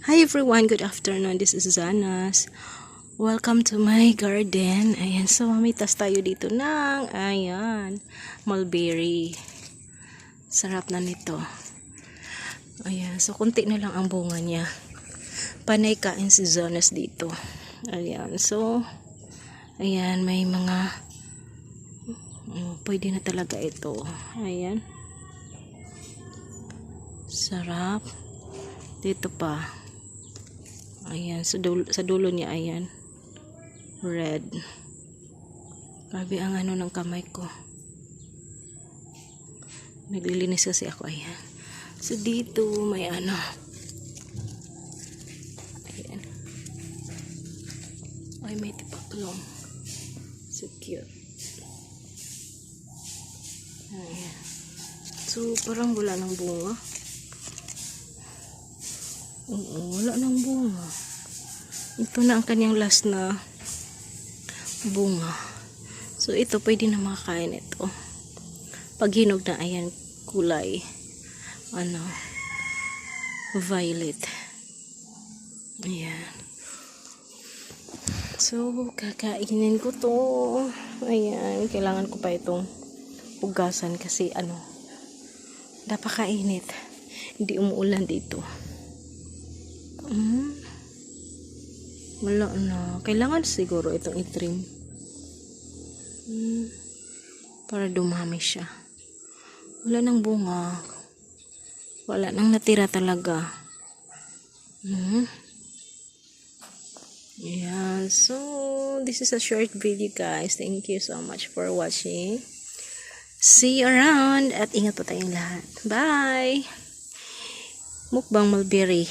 Hi everyone, good afternoon. This is Zanas. Welcome to my garden. Ayan, so mamitas tayo dito ng, ayan, mulberry. Sarap na nito. Ayan, so kunti na lang ang bunga niya. Panay kain si Zanas dito. Ayan, so, ayan, may mga, pwede na talaga ito. Ayan. Sarap. Dito pa. Ayan, sa dulo niya, ayan. Red. Grabe ang ano ng kamay ko. Naglilinis kasi ako, ayan. So, dito, may ano. Ayan. Ay, may tipaklong. So cute. Ayan. So, parang wala ng bunga. Oo, wala nang bunga. Ito na ang kanyang last na bunga. So, ito, pwede na makakain ito. Pag hinog na, ayan, kulay. Ano, violet. Ayan. So, kakainin ko to. Ayan, kailangan ko pa itong hugasan kasi, ano, napakainit. Hindi umuulan dito. Wala na. Kailangan siguro itong itrim. Para dumami siya. Wala nang bunga. Wala nang natira talaga. Yeah. So, this is a short video, guys. Thank you so much for watching. See you around. At ingat po tayong lahat. Bye! Mukbang mulberry.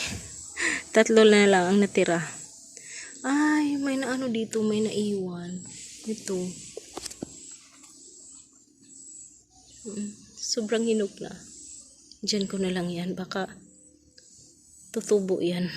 3 na lang ang natira. Ay, may naano dito, may naiwan. Ito. Sobrang hinog na. Diyan ko na lang yan. Baka tutubo yan.